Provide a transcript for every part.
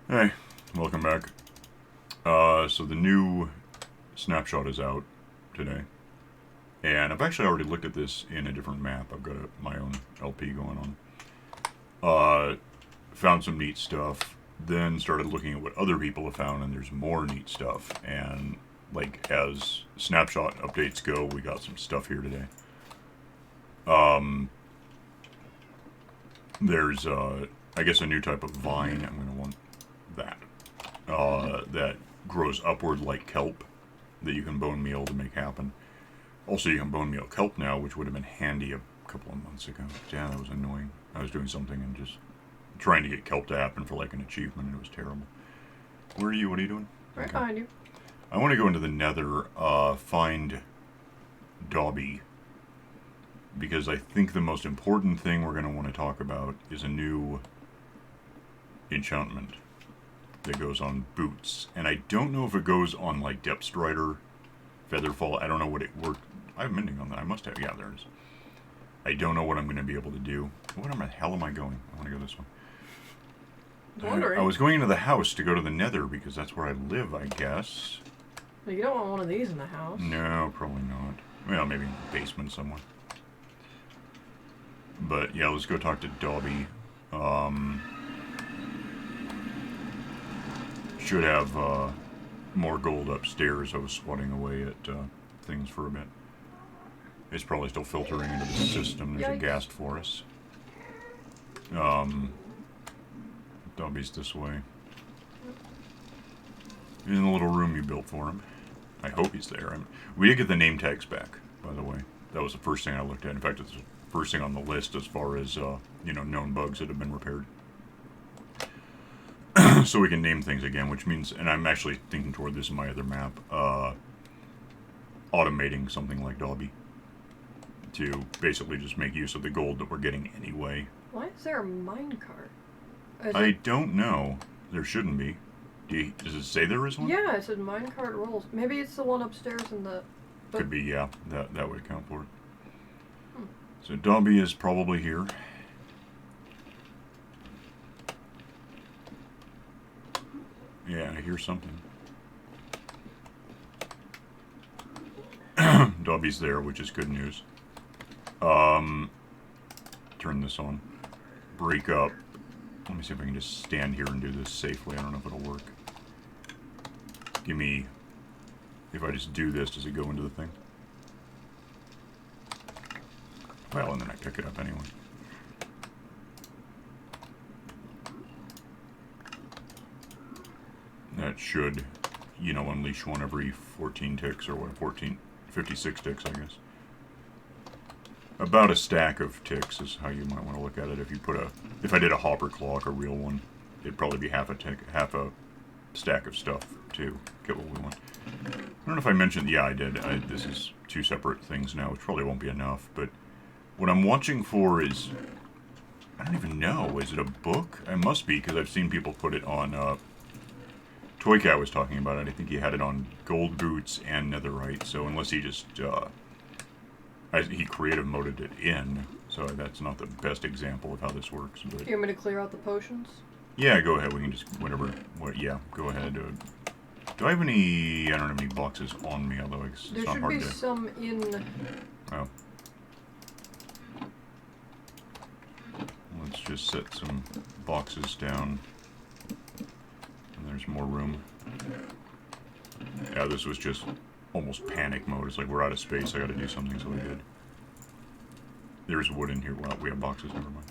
Hey, welcome back. So the new snapshot is out today, and I've actually already looked at this in a different map. I've got my own LP going on. Found some neat stuff, then started looking at what other people have found, and there's more neat stuff. And like as snapshot updates go, we got some stuff here today. There's I guess a new type of vine. I'm gonna want that. That grows upward like kelp that you can bone meal to make happen. Also, you can bone meal kelp now, which would have been handy a couple of months ago. Yeah, that was annoying. I was doing something and just trying to get kelp to happen for like an achievement, and it was terrible. Where are you? What are you doing? Right behind you. I want to go into the Nether, find Dobby, because I think the most important thing we're going to want to talk about is a new enchantment that goes on boots, and I don't know if it goes on like Depth Strider, Featherfall. I don't know what it worked. I have mending on that. I must have. Yeah, there it is. I don't know what I'm going to be able to do. Where the hell am I going? I want to go this way. Wondering. I was going into the house to go to the Nether because that's where I live, I guess. Well, you don't want one of these in the house. No, probably not. Well, maybe in the basement somewhere. But yeah, let's go talk to Dobby. Should have more gold upstairs. I was swatting away at things for a bit. It's probably still filtering into the system. There's Yikes. a ghast for us. Dobby's this way. In the little room you built for him. I hope he's there. We did get the name tags back, by the way. That was the first thing I looked at. In fact, it's the first thing on the list as far as known bugs that have been repaired. So we can name things again, which means, and I'm actually thinking toward this in my other map, automating something like Dobby to basically just make use of the gold that we're getting anyway. Why is there a minecart? I don't know. There shouldn't be. Does it say there is one? Yeah, it said minecart rolls. Maybe it's the one upstairs in the... Could be, yeah. That would account for it. Hmm. So Dobby is probably here. Yeah, I hear something. Dobby's there, which is good news. Turn this on. Break up. Let me see if I can just stand here and do this safely. I don't know if it'll work. Give me... If I just do this, does it go into the thing? Well, and then I pick it up anyway. That should, unleash one every 14 ticks, or what, 56 ticks, I guess. About a stack of ticks is how you might want to look at it. If I did a hopper clock, a real one, it'd probably be half a stack of stuff to get what we want. I don't know if I mentioned, yeah, I did. This is two separate things now, which probably won't be enough, but what I'm watching for is, I don't even know, is it a book? It must be, because I've seen people put it on, Toy Cat was talking about it. I think he had it on gold boots and netherite, so unless he just, he creative moded it in, so that's not the best example of how this works. But You want me to clear out the potions? yeah, go ahead. We can just, yeah, go ahead. Do I have any, I don't have any boxes on me, although it's There not should hard be to... some in... Oh. Let's just set some boxes down. And there's more room. Yeah, this was just almost panic mode. It's like, we're out of space, I gotta do something, so I did. There's wood in here. Well, we have boxes, never mind.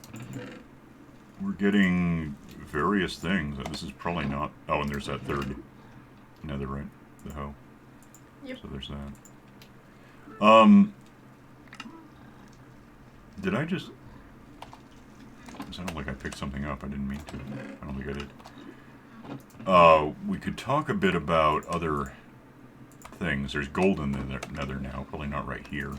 We're getting various things. This is probably not... Oh, and there's that third netherite, the hoe. Yep. So there's that. Did I just... It sounded like I picked something up. I didn't mean to. I don't think I did. We could talk a bit about other things. There's gold in the nether now. Probably not right here.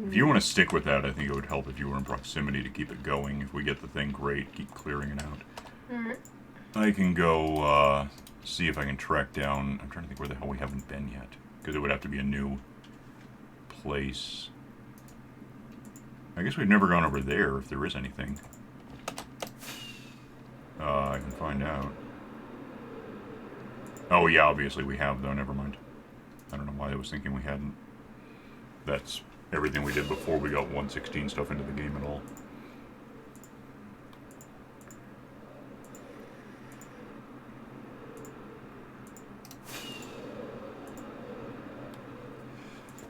If you want to stick with that, I think it would help if you were in proximity to keep it going. If we get the thing, great. Keep clearing it out. Alright. I can go see if I can track down... I'm trying to think where the hell we haven't been yet. Because it would have to be a new place. I guess we've never gone over there, if there is anything. I can find out. Oh, yeah, obviously we have, though. Never mind. I don't know why I was thinking we hadn't. That's everything we did before we got 1.16 stuff into the game at all.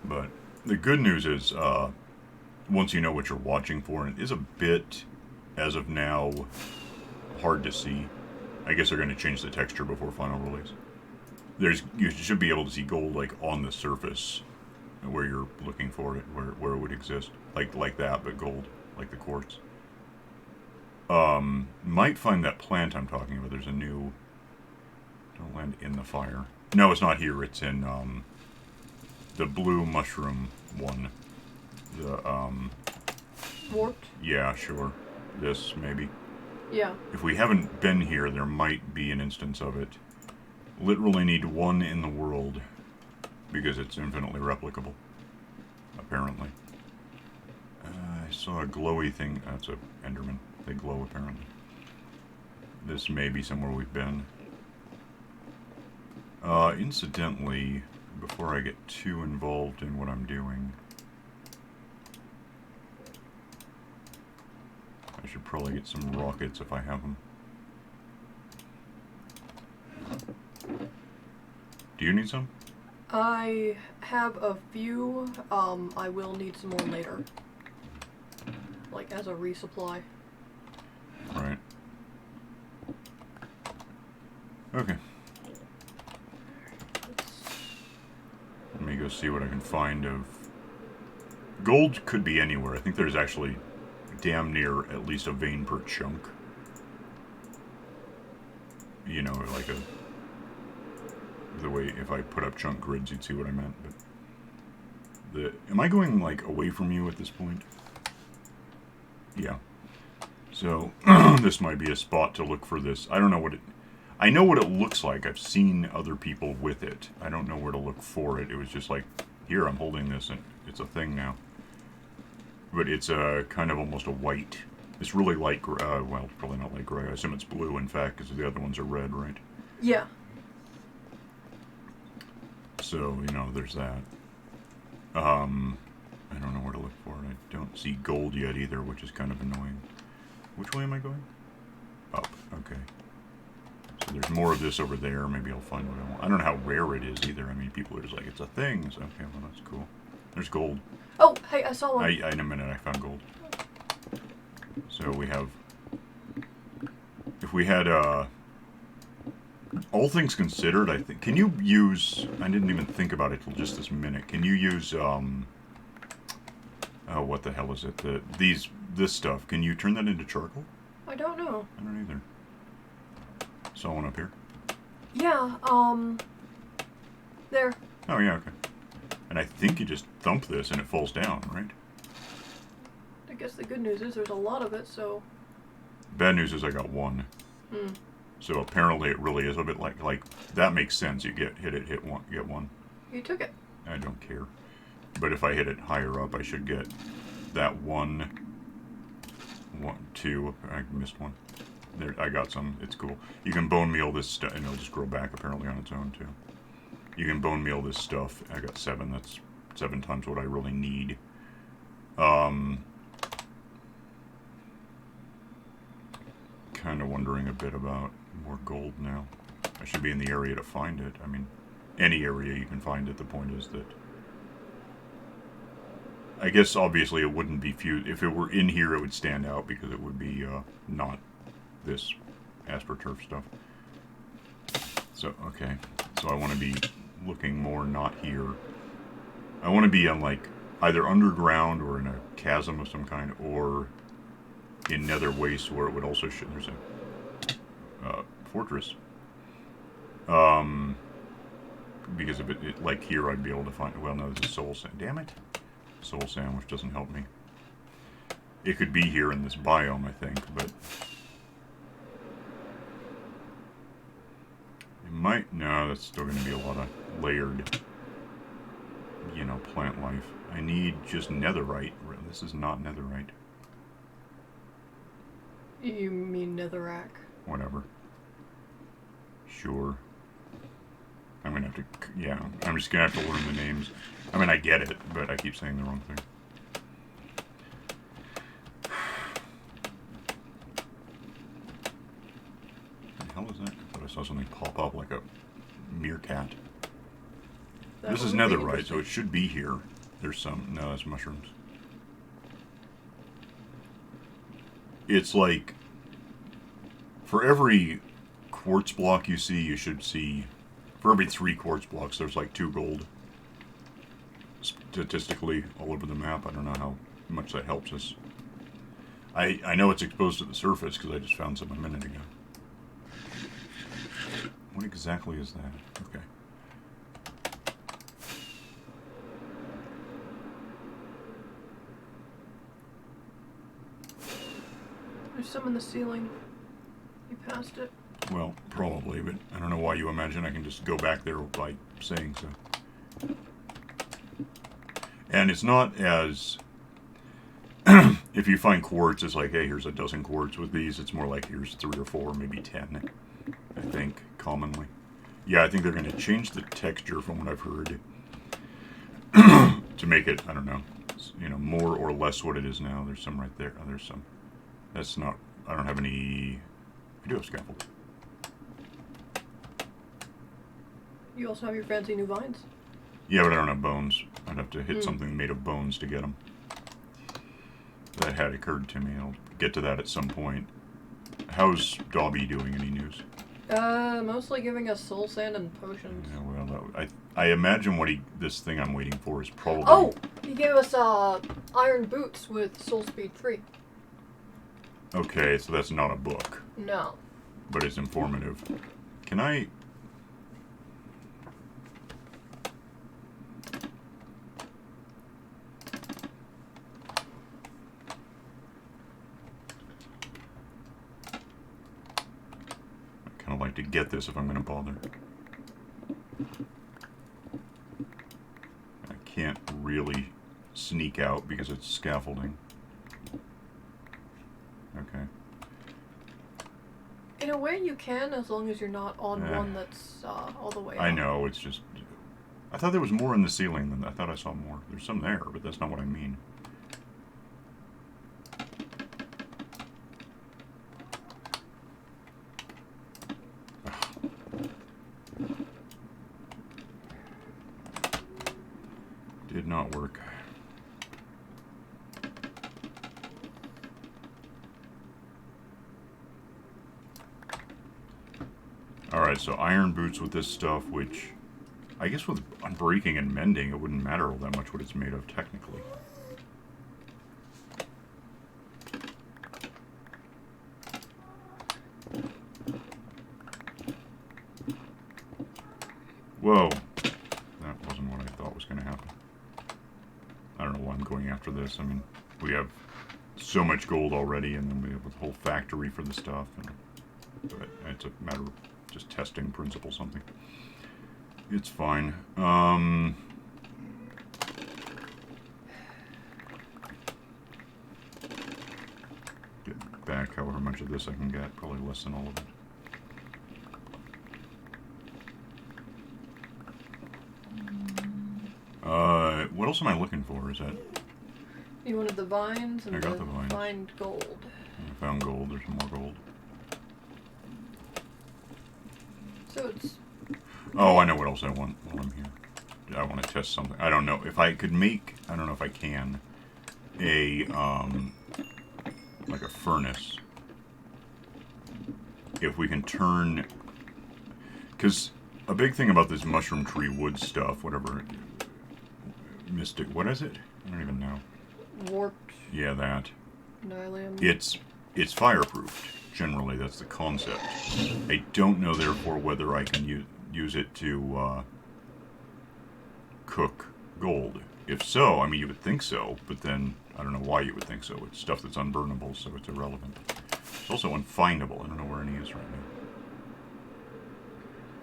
But the good news is, once you know what you're watching for, and it is a bit, as of now, hard to see. I guess they're going to change the texture before final release. You should be able to see gold like on the surface where you're looking for it, where it would exist, like that, but gold, like the quartz. Might find that plant I'm talking about. There's a new. Don't land in the fire. No, it's not here. It's in the blue mushroom one. The Warped? Yeah, sure. This maybe. Yeah. If we haven't been here, there might be an instance of it. Literally need one in the world because it's infinitely replicable. Apparently. I saw a glowy thing. That's a Enderman. They glow apparently. This may be somewhere we've been. Incidentally, before I get too involved in what I'm doing, I should probably get some rockets if I have them. Do you need some? I have a few. I will need some more later. Like, as a resupply. Right. Okay. Let me go see what I can find of... Gold could be anywhere. I think there's actually damn near at least a vein per chunk. You know, like a... The way, if I put up chunk grids, you'd see what I meant, but... Am I going, like, away from you at this point? Yeah. So, this might be a spot to look for this. I don't know what it... I know what it looks like. I've seen other people with it. I don't know where to look for it. It was just like, here, I'm holding this, and it's a thing now. But it's kind of almost a white. It's really light gray. Well, it's probably not light gray. I assume it's blue, in fact, because the other ones are red, right? Yeah. So, you know, there's that. I don't know where to look for it. I don't see gold yet either, which is kind of annoying. Which way am I going? Up. Okay. So there's more of this over there. Maybe I'll find what I want. I don't know how rare it is either. I mean, people are just like, it's a thing. So, okay, well, that's cool. There's gold. Oh, hey, I saw one. In a minute, I found gold. So we have... If we had, all things considered, I think... Can you use... I didn't even think about it till just this minute. Can you use, Oh, what the hell is it? This stuff. Can you turn that into charcoal? I don't know. I don't either. Saw one up here. Yeah, there. Oh, yeah, okay. And I think you just thump this and it falls down, right? I guess the good news is there's a lot of it, so... Bad news is I got one. Hmm. So apparently it really is a bit like that makes sense. You get hit one, get one. You took it. I don't care. But if I hit it higher up, I should get that one, two. I missed one. There, I got some. It's cool. You can bone meal this stuff, and it'll just grow back apparently on its own too. You can bone meal this stuff. I got 7. That's 7 times what I really need. Kind of wondering a bit about more gold now. I should be in the area to find it. I mean, any area you can find it. The point is that... I guess, obviously, it wouldn't be fused. If it were in here, it would stand out because it would be, not this AstroTurf stuff. So, okay. So I want to be looking more not here. I want to be on, like, either underground or in a chasm of some kind, or in Nether Waste where it would also show... There's a fortress. Because if it like here, I'd be able to find... Well, no, this is soul sand. Damn it. Soul sandwich doesn't help me. It could be here in this biome, I think, but... It might... No, that's still going to be a lot of layered, you know, plant life. I need just netherite. This is not netherite. You mean netherrack? whatever. Sure. I'm gonna have to, yeah, I'm just gonna have to learn the names. I mean, I get it, but I keep saying the wrong thing. What the hell is that? I thought I saw something pop up like a meerkat. This is netherite, so it should be here. There's some, no, that's mushrooms. It's like, for every quartz block you see, you should see, for every 3 quartz blocks, there's like 2 gold. Statistically, all over the map. I don't know how much that helps us. I know it's exposed to the surface, because I just found some a minute ago. What exactly is that? Okay. There's some in the ceiling. You passed it. Well, probably, but I don't know why you imagine I can just go back there by saying so. And it's not as... if you find quartz, it's like, hey, here's a dozen quartz. With these, it's more like, here's 3 or 4, maybe 10, I think, commonly. Yeah, I think they're going to change the texture from what I've heard to make it, I don't know, you know, more or less what it is now. There's some right there. Oh, there's some. That's not, I don't have any, I do have scaffold. You also have your fancy new vines. Yeah, but I don't have bones. I'd have to hit something made of bones to get them. That had occurred to me. I'll get to that at some point. How's Dobby doing? Any news? Mostly giving us soul sand and potions. Yeah, well, I imagine what this thing I'm waiting for is probably... Oh! He gave us, iron boots with soul speed 3. Okay, so that's not a book. No. But it's informative. Can I... kind of like to get this if I'm going to bother. I can't really sneak out because it's scaffolding. Okay. In a way you can, as long as you're not on one that's all the way up. I know, it's just... I thought there was more in the ceiling than... I thought I saw more. There's some there, but that's not what I mean. Did not work. Alright, so iron boots with this stuff, which... I guess with unbreaking and mending, it wouldn't matter all that much what it's made of, technically. Whoa. That wasn't what I thought was going to happen. I don't know why I'm going after this. I mean, we have so much gold already, and then we have a whole factory for the stuff. And it's a matter of just testing principle something. It's fine. Get back however much of this I can get. Probably less than all of it. What else am I looking for? Is that... You wanted the vines and I got the vines. Find gold. I found gold. There's some more gold. So it's... Oh, I know what else I want while I'm here. I want to test something. I don't know if I could make... I don't know if I can. A, like a furnace. If we can turn... Because a big thing about this mushroom tree wood stuff, whatever... Mystic... What is it? I don't even know. Warped. Yeah, that. Nylium. It's fireproof. Generally, that's the concept. I don't know, therefore, whether I can use it to cook gold. If so, I mean, you would think so, but then I don't know why you would think so. It's stuff that's unburnable, so it's irrelevant. It's also unfindable. I don't know where any is right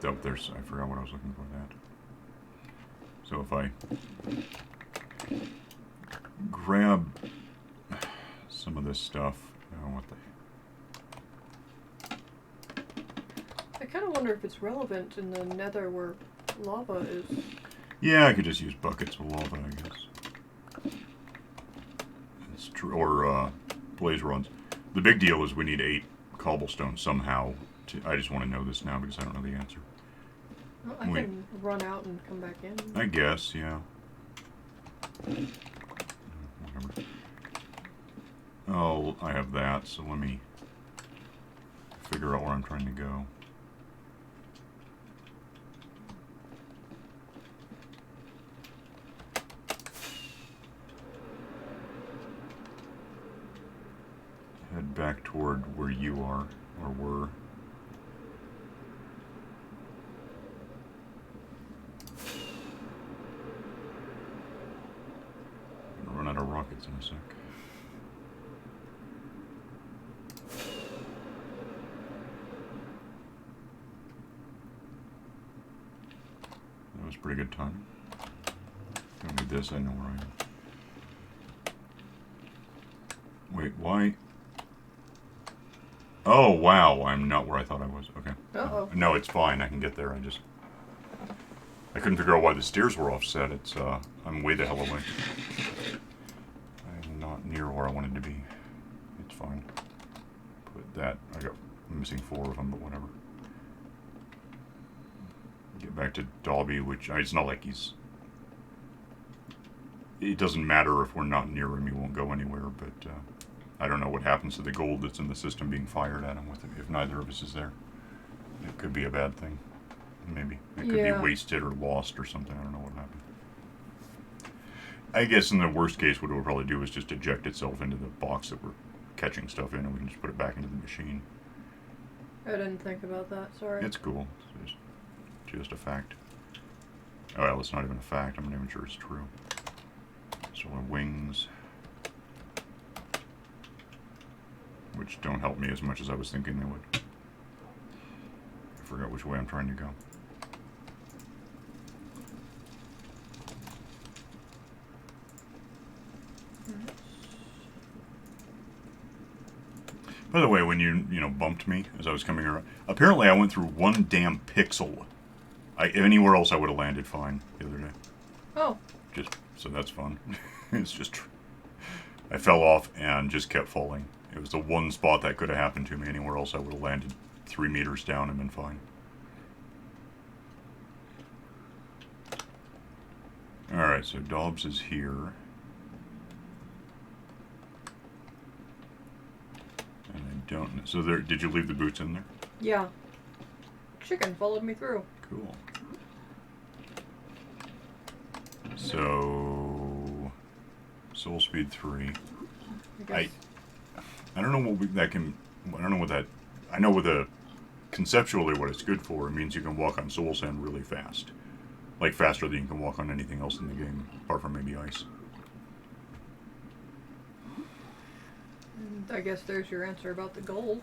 now. Oh, there's... I forgot what I was looking for that. So if I grab some of this stuff... Oh, what the... I kind of wonder if it's relevant in the Nether where lava is. Yeah, I could just use buckets with lava, I guess. It's true. Or blaze rods. The big deal is we need 8 cobblestone somehow. I just want to know this now because I don't know the answer. Well, I can run out and come back in. I guess, yeah. Whatever. Oh, I have that, so let me figure out where I'm trying to go. Head back toward where you are, or were. I'm gonna run out of rockets in a sec. That was pretty good time. Don't need this, I know where I am. Wait, why? Oh, wow, I'm not where I thought I was. Okay. Uh-oh. No, it's fine, I can get there, I couldn't figure out why the stairs were offset. It's, I'm way the hell away. I'm not near where I wanted to be. It's fine. Put that, I'm missing 4 of them, but whatever. Get back to Dobby, which, it's not like he's... It doesn't matter if we're not near him, he won't go anywhere, but, I don't know what happens to the gold that's in the system being fired at him with it, if neither of us is there. It could be a bad thing. Maybe. It could be wasted or lost or something. I don't know what happened. I guess in the worst case, what it would probably do is just eject itself into the box that we're catching stuff in, and we can just put it back into the machine. I didn't think about that, sorry. It's cool. It's just a fact. Oh, well, it's not even a fact. I'm not even sure it's true. So our wings, which don't help me as much as I was thinking they would. I forgot which way I'm trying to go. By the way, when you bumped me as I was coming around, apparently I went through 1 damn pixel. Anywhere else I would have landed fine the other day. Oh. So that's fun. It's just... I fell off and just kept falling. It was the one spot that could have happened to me. Anywhere else I would have landed 3 meters down and been fine. Alright, so Dobbs is here. And I don't know. So did you leave the boots in there? Yeah. Chicken followed me through. Cool. So... Soul speed 3. I don't know what that can... I don't know what that... I know conceptually what it's good for. It means you can walk on soul sand really fast. Like, faster than you can walk on anything else in the game, apart from maybe ice. And I guess there's your answer about the gold.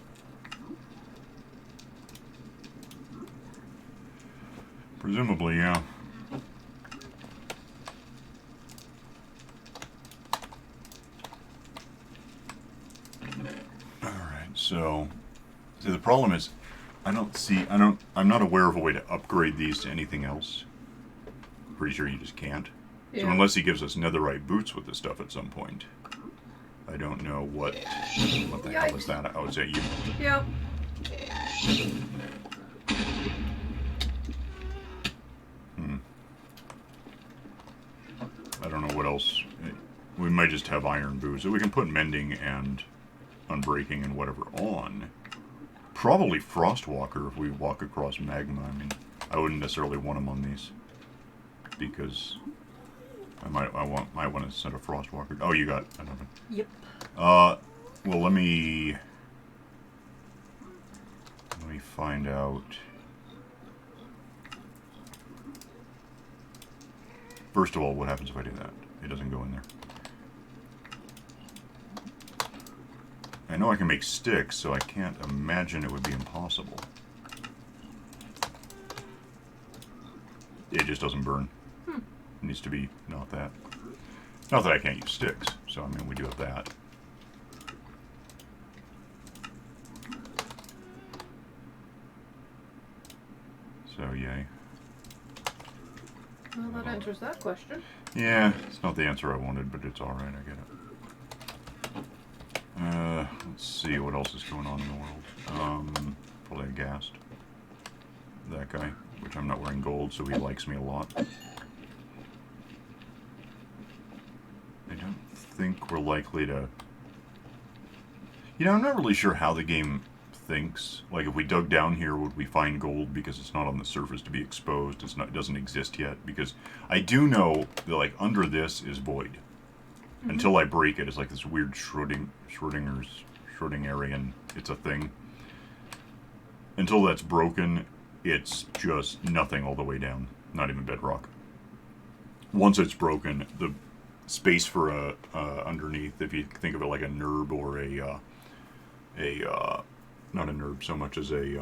Presumably, yeah. Alright, so... See, the problem is, I'm not aware of a way to upgrade these to anything else. Pretty sure you just can't. Yeah. So unless he gives us netherite boots with this stuff at some point, I don't know what the hell is that? Oh, is that you? Yeah. I don't know what else. We might just have iron boots. So we can put mending and unbreaking and whatever on. Probably Frostwalker if we walk across magma. I mean, I wouldn't necessarily want them on these. Because I might want to send a Frostwalker. Oh, you got another. Yep. Well, let me find out. First of all, what happens if I do that? It doesn't go in there. I know I can make sticks, so I can't imagine it would be impossible. It just doesn't burn. It needs to be not that. Not that I can't use sticks, so I mean we do have that. So, yay. Well, that answers that question. Yeah, it's not the answer I wanted, but it's alright, I get it. Let's see what else is going on in the world. Probably a ghast. That guy, which I'm not wearing gold, so he likes me a lot. I don't think we're likely to... You know, I'm not really sure how the game thinks. Like, if we dug down here, would we find gold because it's not on the surface to be exposed? It's not, it doesn't exist yet. Because I do know that, like, under this is void. Mm-hmm. Until I break it, it's like this weird Schrodinger's Schrödingerian. It's a thing. Until that's broken, it's just nothing all the way down. Not even bedrock. Once it's broken, the space for a underneath, if you think of it like a NURB or not a NURB so much as a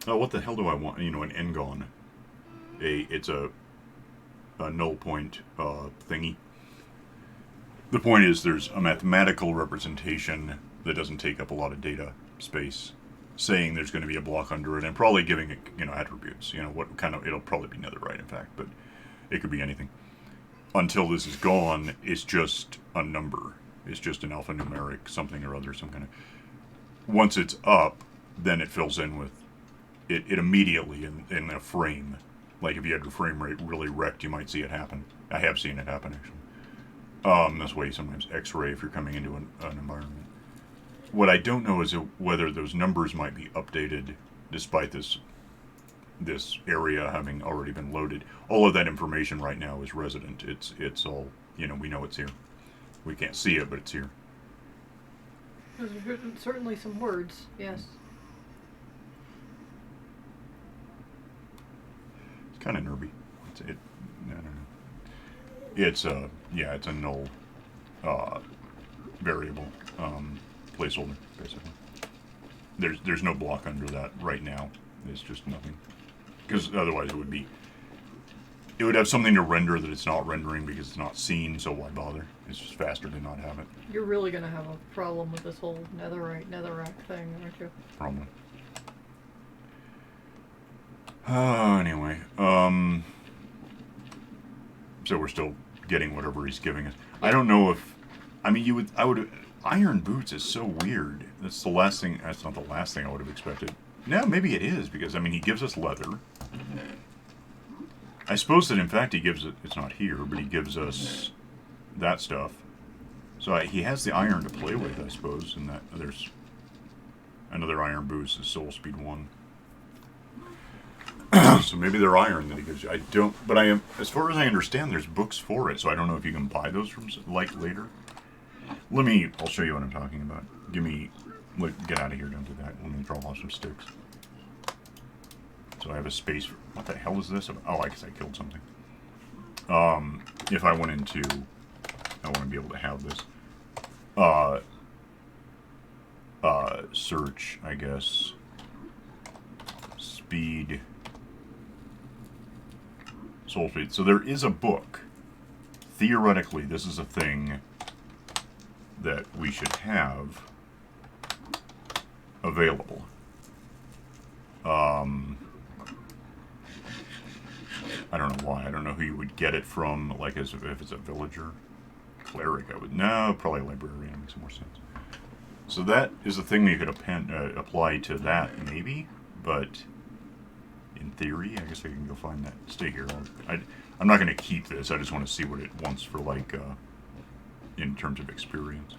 oh, what the hell do I want? You know, an Engon. It's a null point thingy. The point is, there's a mathematical representation that doesn't take up a lot of data space, saying there's going to be a block under it, and probably giving it, you know, attributes. You know, what kind of, it'll probably be netherite, in fact, but it could be anything. Until this is gone, it's just a number. It's just an alphanumeric something or other, some kind of... Once it's up, then it fills in with... It immediately, in a frame. Like, if you had your frame rate really wrecked, you might see it happen. I have seen it happen, actually. This way, sometimes X-ray if you're coming into an environment. What I don't know is whether those numbers might be updated despite this area having already been loaded. All of that information right now is resident. It's all, you know, we know it's here. We can't see it, but it's here. There's certainly some words, yes. It's kind of nerdy. I don't know. It's yeah, it's a null variable placeholder, basically. There's no block under that right now. It's just nothing. Because otherwise it would have something to render that it's not rendering because it's not seen, so why bother? It's just faster to not have it. You're really going to have a problem with this whole netherrack thing, aren't you? Probably. Anyway, so we're still getting whatever he's giving us. I don't know if, I mean, iron boots is so weird. That's not the last thing I would have expected. No, maybe it is, because, I mean, he gives us leather. I suppose that, in fact, he gives it... It's not here, but he gives us that stuff. So he has the iron to play with, I suppose, and that there's another iron boost, is Soul Speed 1. So maybe they're iron that he gives you. I don't... But I am... As far as I understand, there's books for it, so I don't know if you can buy those from, like, later. I'll show you what I'm talking about. Get out of here, don't do that. Let me drop off some sticks. So I have a space for... What the hell is this? Oh, I guess I killed something. If I went into... I want to be able to have this. Search, I guess. Speed. Soul Speed. So there is a book. Theoretically, this is a thing that we should have available. I don't know why. I don't know who you would get it from, like, if it's a villager. Cleric, I would... No, probably librarian. Makes more sense. So that is a thing you could apply to that, maybe, but in theory, I guess I can go find that. Stay here. I'm not going to keep this. I just want to see what it wants for, like, in terms of experience.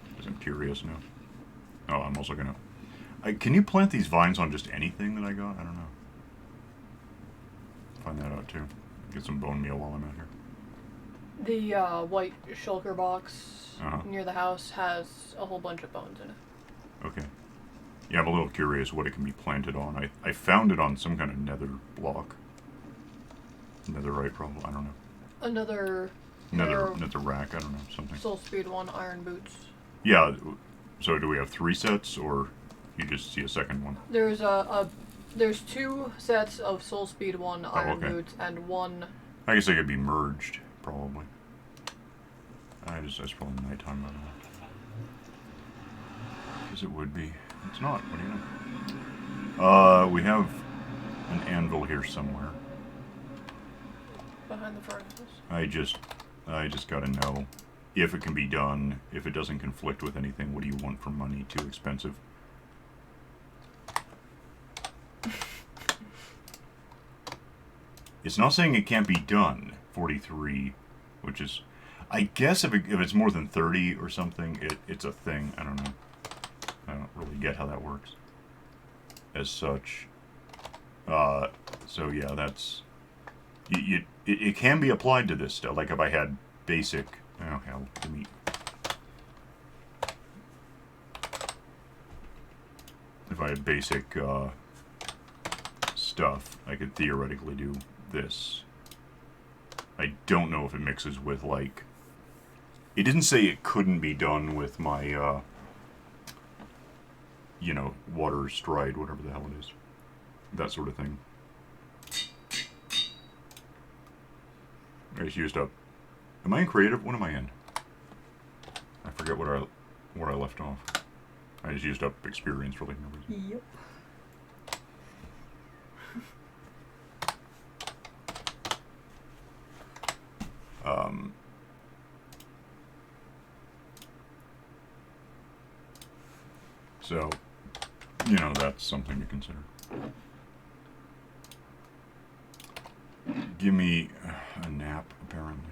Because I'm curious now. Oh, I'm also going to... Can you plant these vines on just anything that I got? I don't know. Find that out, too. Get some bone meal while I'm out here. The white shulker box near the house has a whole bunch of bones in it. Okay. Yeah, I'm a little curious what it can be planted on. I found it on some kind of nether block. Netherite, probably. I don't know. Another... Nether rack, I don't know, something. Soul Speed 1 iron boots. Yeah, so do we have 3 sets, or you just see a second one? There's 2 sets of Soul Speed 1 iron boots and 1... I guess they could be merged, probably. That's probably nighttime, by the way. Because it would be. It's not. What do you know? We have an anvil here somewhere. Behind the furnaces. I just gotta know if it can be done, if it doesn't conflict with anything. What do you want for money? Too expensive? It's not saying it can't be done. 43, which is... I guess if it's more than 30 or something, it's a thing. I don't know. I don't really get how that works. As such. So yeah, that's... It can be applied to this stuff. Like if I had basic... Oh, hell. Give me... If I had basic stuff, I could theoretically do this. I don't know if it mixes with, like... It didn't say it couldn't be done with my, you know, water stride, whatever the hell it is. That sort of thing. I just used up... Am I in creative? What am I in? I forget where I left off. I just used up experience for like no reason. Yep. So, you know, that's something to consider. Give me a nap, apparently.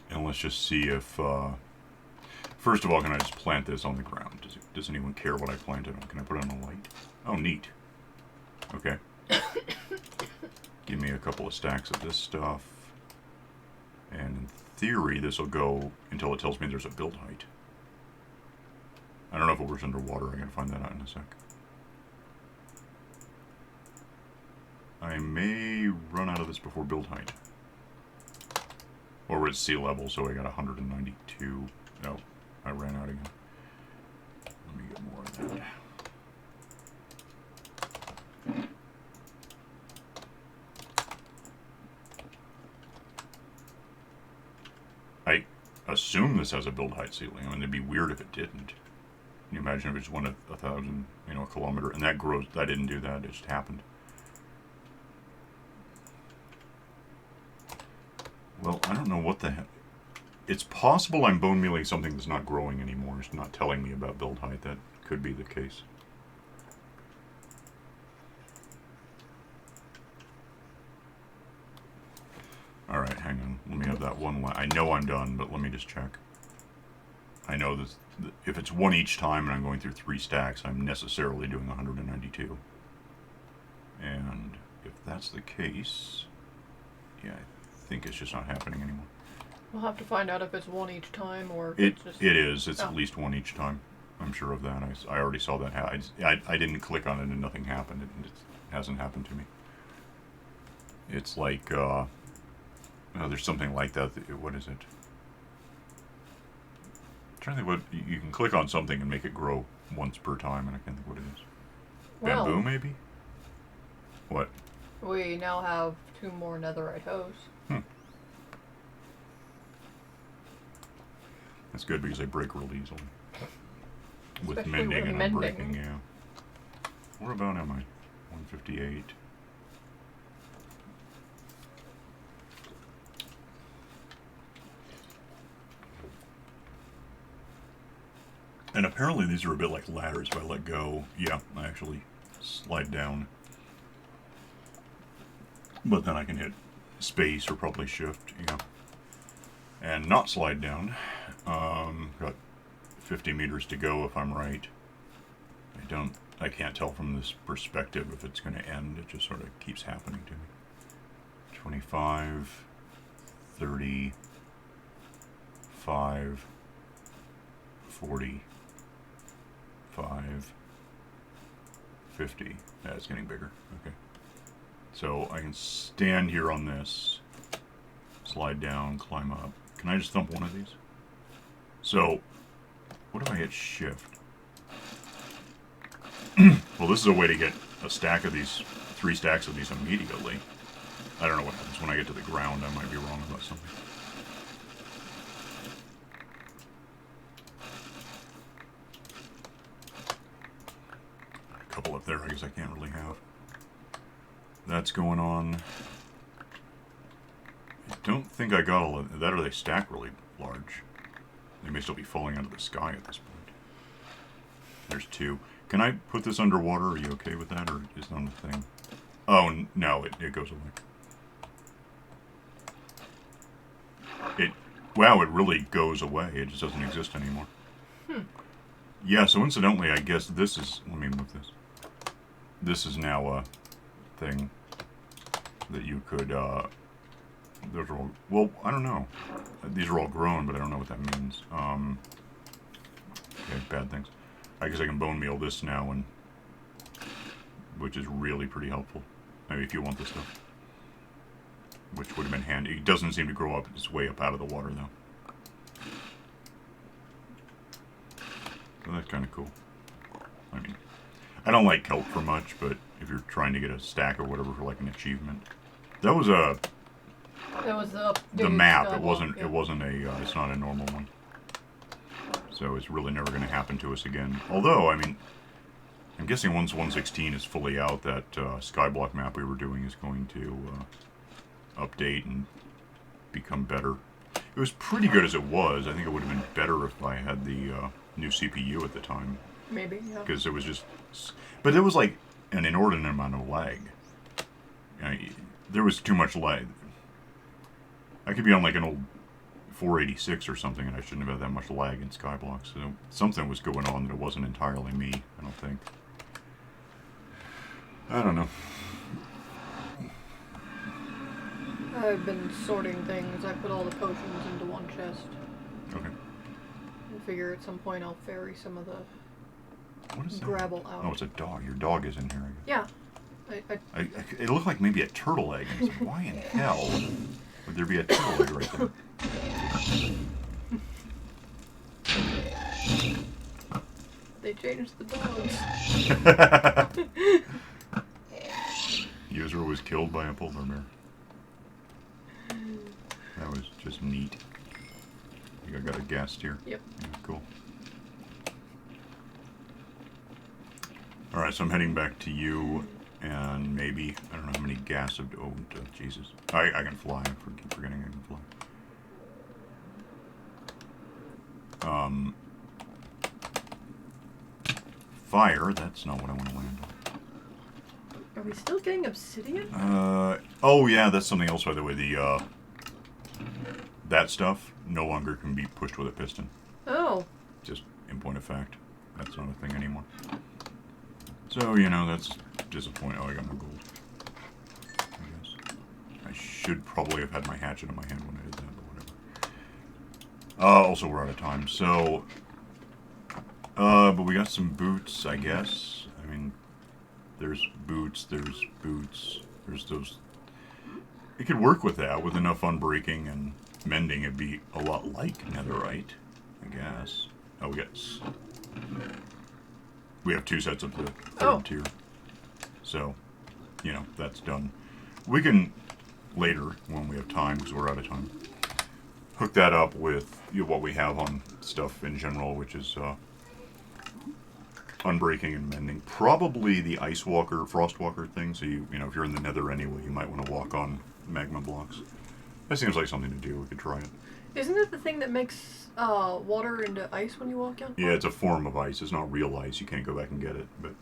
And let's just see if, first of all, can I just plant this on the ground? Does anyone care what I planted on? Can I put it on a light? Oh, neat. Okay. Give me a couple of stacks of this stuff. And in theory, this will go until it tells me there's a build height. I don't know if it works underwater. I gotta find that out in a sec. I may run out of this before build height. Or it's sea level, so I got 192. No, I ran out again. Let me get more of that. I assume this has a build height ceiling. I mean, it'd be weird if it didn't. Can you imagine if it's 1,000, you know, a kilometer, and that grows? That didn't do that. It just happened. Well, I don't know what the heck. It's possible I'm bone mealing something that's not growing anymore. It's not telling me about build height. That could be the case. Alright, hang on. Let me have that one. I know I'm done, but let me just check. I know this. If it's one each time and I'm going through 3 stacks, I'm necessarily doing 192. And if that's the case, yeah, I think it's just not happening anymore. We'll have to find out if it's one each time or if It it's just... is. It's at least one each time. I'm sure of that. I already saw that happen. I didn't click on it and nothing happened. It hasn't happened to me. It's like, oh, there's something like that. What is it? I'm trying to think what... You can click on something and make it grow once per time, and I can't think what it is. Well, Bamboo, maybe? What? we now have 2 more netherite hose. That's good because they break real easily. With Especially mending with and mending. unbreaking, yeah. Where about am I? 158. And apparently these are a bit like ladders. If I let go, yeah, I actually slide down. But then I can hit space or probably shift, yeah. And not slide down. Got 50 meters to go if I'm right. I can't tell from this perspective if it's going to end. It just sort of keeps happening to me. 25, 30, 5, 40, 5, 50. Yeah, it's getting bigger. Okay. So I can stand here on this, slide down, climb up. Can I just thump one of these? So, what if I hit shift? Well, this is a way to get a stack of these, 3 stacks of these immediately. I don't know what happens when I get to the ground. I might be wrong about something. there I guess I can't really have. That's going on. I don't think I got all of that, or they stack really large. They may still be falling out of the sky at this point. There's 2. Can I put this underwater? Are you okay with that, or is it on the thing? Oh, no, it goes away. Wow, it really goes away. It just doesn't exist anymore. Yeah, so incidentally, I guess this is... Let me move this. This is now a thing that you could... those are all... Well, I don't know. These are all grown, but I don't know what that means. Okay, bad things. I guess I can bone meal this now, and which is really pretty helpful. Maybe if you want this stuff. Which would have been handy. It doesn't seem to grow up its way up out of the water, though. So that's kind of cool. I mean, I don't like kelp for much, but if you're trying to get a stack or whatever for like an achievement, that was a. It was the map. It wasn't. Yeah. It wasn't a. It's not a normal one. So it's really never going to happen to us again. Although, I mean, I'm guessing once 1.16 is fully out, that skyblock map we were doing is going to update and become better. It was pretty good as it was. I think it would have been better if I had the new CPU at the time. Maybe, yeah. Because it was just... But there was like an inordinate amount of lag. There was too much lag. I could be on like an old 486 or something, and I shouldn't have had that much lag in skyblock. So something was going on that it wasn't entirely me, I don't think. I don't know. I've been sorting things. I put all the potions into one chest. Okay. I figure at some point I'll ferry some of the what is gravel that? out. Oh, it's a dog. Your dog is in here, I guess. Yeah. It looked like maybe a turtle egg. And it's like, why in hell would there be a turtle egg right there? They changed the dogs. User was killed by a polar bear. That was just neat. I think I got a ghast here. Yep. Yeah, cool. Alright, so I'm heading back to you, and maybe, I don't know how many gas of... Oh, Jesus. I can fly. I keep forgetting I can fly. Fire, that's not what I want to land on. Are we still getting obsidian? Oh yeah, that's something else, by the way. The, that stuff no longer can be pushed with a piston. Oh. Just in point of fact, that's not a thing anymore. So, you know, that's disappointing. Oh, I got no gold. I guess. I should probably have had my hatchet in my hand when I did that, but whatever. Also, we're out of time, so... but we got some boots, I guess. I mean, there's boots, there's those... It could work with that, with enough unbreaking and mending. It'd be a lot like netherite, I guess. Oh, we have 2 sets of the 3rd tier. So, you know, that's done. We can, later, when we have time, because we're out of time, hook that up with what we have on stuff in general, which is unbreaking and mending. Probably the Ice Walker, Frost Walker thing, so you know, if you're in the Nether anyway, you might want to walk on magma blocks. That seems like something to do. We could try it. Isn't it the thing that makes water into ice when you walk on? Yeah, it's a form of ice. It's not real ice. You can't go back and get it, but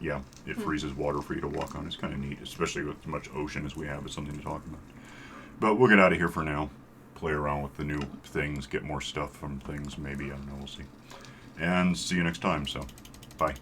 yeah, it freezes water for you to walk on. It's kind of neat, especially with as much ocean as we have. It's something to talk about. But we'll get out of here for now. Play around with the new things, get more stuff from things. Maybe, I don't know, we'll see. And see you next time, so bye.